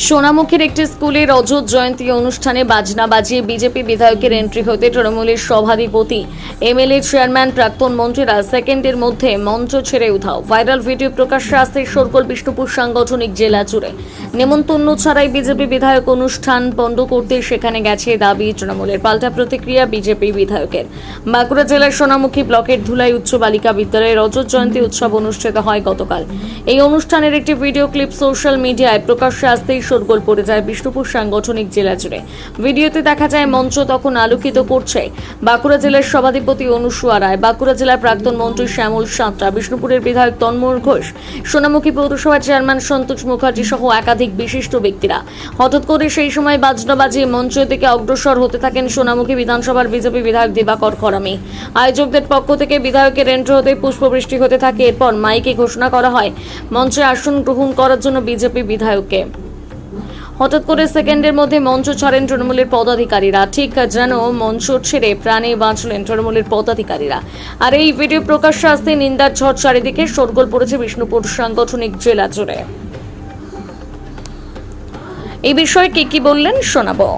সোনামুখীর একটি স্কুলে রজত জয়ন্তী অনুষ্ঠানে বাজনা বাজিয়ে বিজেপি বিধায়কের এন্ট্রি হতে তৃণমূলের সভাধিপতি এমএলএ চেয়ারম্যান প্রাক্তন মন্ত্রীরা সেকেন্ডের মধ্যে মঞ্চ ছেড়ে উধাও। ভাইরাল ভিডিও প্রকাশ্যে আসতে শোরগোল বিষ্ণুপুর সাংগঠনিক জেলা জুড়ে। নেমন্তন্ন ছাড়াই বিজেপি বিধায়ক অনুষ্ঠান বন্ধ করতে সেখানে গেছে দাবি তৃণমূলের। পাল্টা প্রতিক্রিয়া বিজেপি বিধায়কের। বাঁকুড়া জেলার সোনামুখী ব্লকের ধুলাই উচ্চ বালিকা বিদ্যালয়ে রজত জয়ন্তী উৎসব অনুষ্ঠিত হয় গতকাল। এই অনুষ্ঠানের একটি ভিডিও ক্লিপ সোশ্যাল মিডিয়ায় প্রকাশ্যে আসতেই শোরগোল পড়ে যায় বিষ্ণুপুর সাংগঠনিক জেলা জুড়ে। ভিডিওতে দেখা যায় মঞ্চ তখন আলোকিত করছে বাঁকুড়া জেলার সভাধিপতি অনুসুয়া রায়, বাঁকুড়া জেলার প্রাক্তন মন্ত্রী শ্যামল সাঁতরা, বিষ্ণুপুরের বিধায়ক তন্ময় ঘোষ, সোনামুখী পৌরসভার চেয়ারম্যান সন্তোষ মুখার্জি সহ একাধিক বিশিষ্ট ব্যক্তিরা। হঠাৎ করে সেই সময় বাজনা বাজিয়ে মঞ্চ থেকে অগ্রসর হতে থাকেন সোনামুখী বিধানসভার বিজেপি বিধায়ক দিবাকর খরামি। আয়োজকদের পক্ষ থেকে বিধায়কের এন্ট্রি হতে পুষ্পবৃষ্টি হতে থাকে। এরপর মাইকে ঘোষণা করা হয় মঞ্চে আসন গ্রহণ করার জন্য বিজেপি বিধায়ককে। হঠাৎ করে সেকেন্ডের মধ্যে মঞ্চ ছাড়েন তৃণমূলের পদাধিকারীরা, ঠিক যেন মঞ্চ ছেড়ে প্রাণে বাঁচলেন তৃণমূলের পদাধিকারীরা। আর এই ভিডিও প্রকাশ্যে আসতে নিন্দার ঝড় চারিদিকে, শোরগোল পড়েছে বিষ্ণুপুর সাংগঠনিক জেলা জুড়ে। এই বিষয়ে কি বললেন শোনাবো।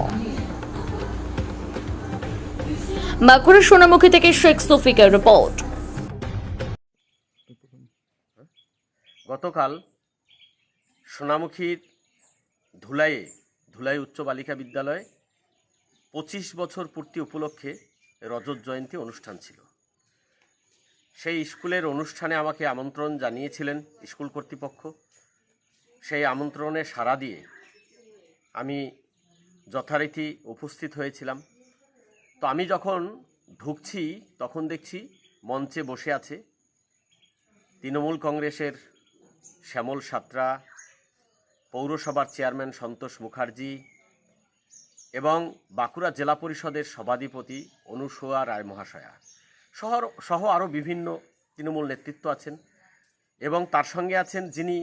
বাঁকুড়া সোনামুখী থেকে শেখ সফিকের রিপোর্ট। গতকাল সোনামুখীর ধুলাই উচ্চ বালিকা বিদ্যালয়ে 25 বছর পূর্তি উপলক্ষে রজত জয়ন্তী অনুষ্ঠান ছিল। সেই স্কুলের অনুষ্ঠানে আমাকে আমন্ত্রণ জানিয়েছিলেন স্কুল কর্তৃপক্ষ। সেই আমন্ত্রণে সাড়া দিয়ে আমি যথারীতি উপস্থিত হয়েছিলাম। তো আমি যখন ঢুকছি তখন দেখছি মঞ্চে বসে আছে তৃণমূল কংগ্রেসের শ্যামল সাঁতরা, পৌরসভার চেয়ারম্যান সন্তোষ মুখার্জি এবং বাঁকুড়া জেলা পরিষদের সভাধিপতি অনুসুয়া রায় মহাশয়া সহ আরও বিভিন্ন তৃণমূল নেতৃত্ব আছেন। এবং তার সঙ্গে আছেন যিনি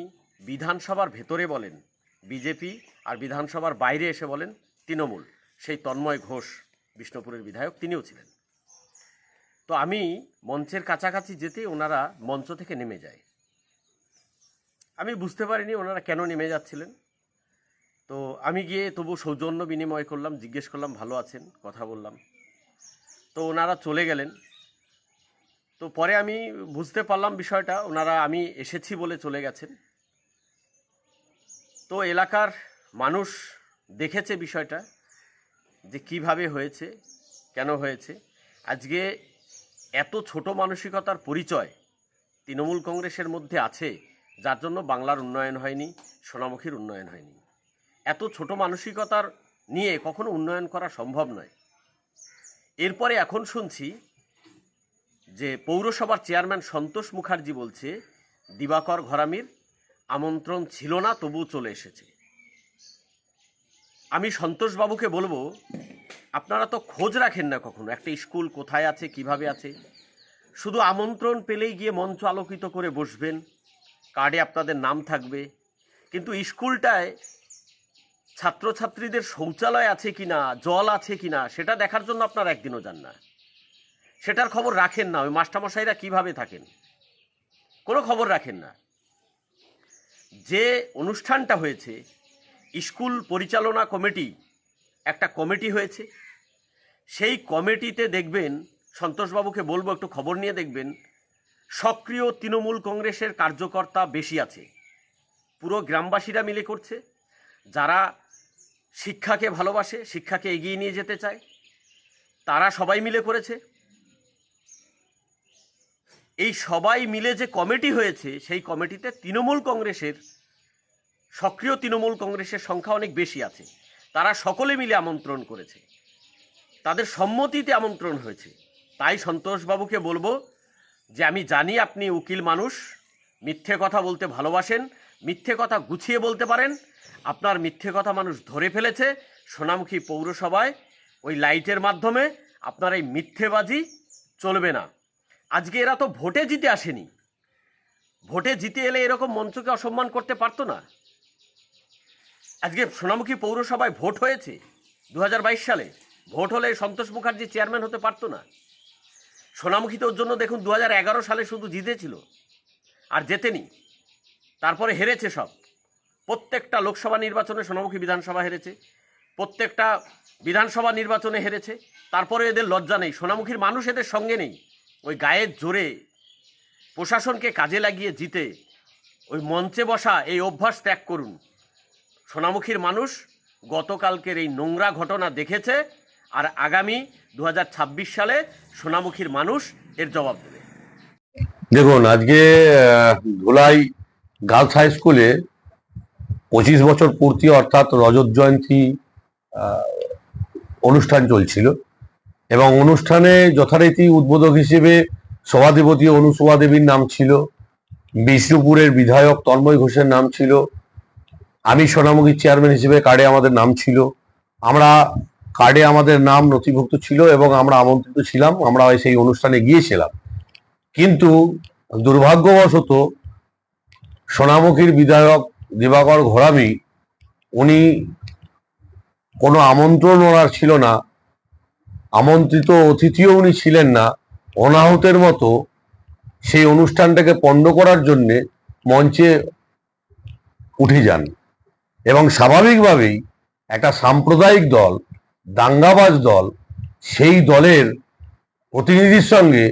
বিধানসভার ভেতরে বলেন বিজেপি আর বিধানসভার বাইরে এসে বলেন তৃণমূল, সেই তন্ময় ঘোষ, বিষ্ণুপুরের বিধায়ক, তিনিও ছিলেন। তো আমি মঞ্চের কাছাকাছি যেতে ওনারা মঞ্চ থেকে নেমে যায়। আমি বুঝতে পারিনি ওনারা কেন নেমে যাচ্ছিলেন। তো আমি গিয়ে তবু সৌজন্য বিনিময় করলাম, জিজ্ঞেস করলাম ভালো আছেন, কথা বললাম। তো ওনারা চলে গেলেন। তো পরে আমি বুঝতে পারলাম বিষয়টা, ওনারা আমি এসেছি বলে চলে গেছেন। তো এলাকার মানুষ দেখেছে বিষয়টা যে কিভাবে হয়েছে, কেন হয়েছে। আজকে এত ছোট মানসিকতার পরিচয় তৃণমূল কংগ্রেসের মধ্যে আছে, যার জন্য বাংলার উন্নয়ন হয়নি, সোনামুখীর উন্নয়ন হয়নি। এত ছোট মানসিকতার নিয়ে কখনো উন্নয়ন করা সম্ভব নয়। এরপরে এখন শুনছি যে পৌরসভার চেয়ারম্যান সন্তোষ মুখার্জি বলছে দিবাকর ঘরামির আমন্ত্রণ ছিল না, তবু চলে এসেছে। আমি সন্তোষবাবুকে বলবো, আপনারা তো খোঁজ রাখেন না কখনো একটা স্কুল কোথায় আছে, কিভাবে আছে। শুধু আমন্ত্রণ পেলেই গিয়ে মঞ্চ আলোকিত করে বসবেন, কার্ডে আপনাদের নাম থাকবে, কিন্তু স্কুলটায় ছাত্রছাত্রীদের শৌচালয় আছে কিনা, জল আছে কিনা সেটা দেখার জন্য আপনারা একদিনও যান না। সেটার খবর রাখেন না। ওই মাস্টারমশাইরা কিভাবে থাকেন কোনো খবর রাখেন না। যে অনুষ্ঠানটা হয়েছে, স্কুল পরিচালনা কমিটি একটা কমিটি হয়েছে, সেই কমিটিতে দেখবেন, সন্তোষবাবুকে বলবো একটু খবর নিয়ে দেখবেন, সক্রিয় তৃণমূল কংগ্রেসের কার্যকর্তা বেশি আছে। পুরো গ্রামবাসীরা মিলে করছে, যারা শিক্ষাকে ভালোবাসে, শিক্ষাকে এগিয়ে নিয়ে যেতে চায়, তারা সবাই মিলে করেছে। এই সবাই মিলে যে কমিটি হয়েছে, সেই কমিটিতে সক্রিয় তৃণমূল কংগ্রেসের সংখ্যা অনেক বেশি আছে। তারা সকলে মিলে আমন্ত্রণ করেছে, তাদের সম্মতিতে আমন্ত্রণ হয়েছে। তাই সন্তোষবাবুকে বলবো যে আমি জানি আপনি উকিল মানুষ, মিথ্যে কথা বলতে ভালোবাসেন, মিথ্যে কথা গুছিয়ে বলতে পারেন। আপনার মিথ্যে কথা মানুষ ধরে ফেলেছে সোনামুখী পৌরসভায়, ওই লাইটের মাধ্যমে। আপনার এই মিথ্যেবাজি চলবে না। আজকে এরা তো ভোটে জিতে আসেনি, ভোটে জিতে এলে এরকম মঞ্চকে অসম্মান করতে পারতো না। আজকে সোনামুখী পৌরসভায় ভোট হয়েছে 2022 সালে, ভোট হলে সন্তোষ মুখার্জি চেয়ারম্যান হতে পারতো না। সোনামুখীতে ওর জন্য দেখুন 2011 সালে শুধু জিতেছিল, আর জেতেনি, তারপরে হেরেছে সব। প্রত্যেকটা লোকসভা নির্বাচনে সোনামুখী বিধানসভা হেরেছে, প্রত্যেকটা বিধানসভা নির্বাচনে হেরেছে। তারপরে এদের লজ্জা নেই, সোনামুখীর মানুষ এদের সঙ্গে নেই। ওই গায়ের জোরে প্রশাসনকে কাজে লাগিয়ে জিতে ওই মঞ্চে বসা এই অভ্যাস ত্যাগ করুন। সোনামুখীর মানুষ গতকালকের এই নোংরা ঘটনা দেখেছে, আর আগামী 2026 সালে সোনামুখীর মানুষ এর জবাব দেবে। দেখুন, আজকে ধুলাই গার্লস হাই স্কুলে 25 বছর পূর্তি অর্থাৎ রজত জয়ন্তী অনুষ্ঠান চলছিল এবং অনুষ্ঠানে যথারীতি উদ্বোধক হিসেবে সভাধিপতি অনুসভা দেবীর নাম ছিল, বিষ্ণুপুরের বিধায়ক তন্ময় ঘোষের নাম ছিল, আমি সোনামুখীর চেয়ারম্যান হিসেবে কার্ডে আমাদের নাম ছিল। কার্ডে আমাদের নাম নথিভুক্ত ছিল এবং আমরা আমন্ত্রিত ছিলাম, আমরা সেই অনুষ্ঠানে গিয়েছিলাম। কিন্তু দুর্ভাগ্যবশত সোনামুখীর বিধায়ক দিবাকর ঘরামি, উনি কোনো আমন্ত্রণ ওনার ছিল না, আমন্ত্রিত অতিথিও উনি ছিলেন না, অনাহুতের মতো সেই অনুষ্ঠানটাকে পণ্ড করার জন্যে মঞ্চে উঠে যান এবং স্বাভাবিকভাবেই একটা সাম্প্রদায়িক দল, দাঙ্গাবাজ দল, সেই দলের প্রতিনিধির সঙ্গে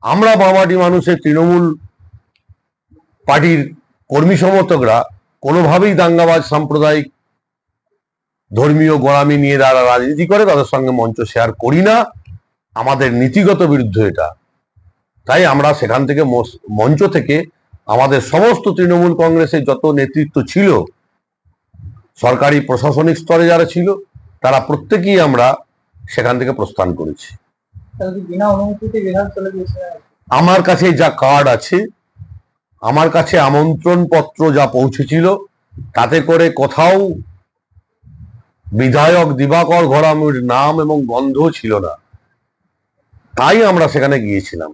আমরা বামাটি মানুষের তৃণমূল পার্টির কর্মী সমর্থকরা কোনোভাবেই দাঙ্গাবাজ সাম্প্রদায়িক ধর্মীয় গোঁড়ামি নিয়ে যারা রাজনীতি করে তাদের সঙ্গে মঞ্চ শেয়ার করি না। আমাদের নীতিগত বিরুদ্ধ এটা। তাই আমরা সেখান থেকে মঞ্চ থেকে আমাদের সমস্ত তৃণমূল কংগ্রেসের যত নেতৃত্ব ছিল, সরকারি প্রশাসনিক স্তরে যারা ছিল, তারা প্রত্যেকেই আমরা সেখান থেকে প্রস্থান করেছি। আমার কাছে যা কার্ড আছে, আমার কাছে আমন্ত্রণ পত্র যা পৌঁছেছিল, তাতে করে কোথাও বিধায়ক দিবাকর ঘরামির নাম এবং গন্ধ ছিল না। তাই আমরা সেখানে গিয়েছিলাম।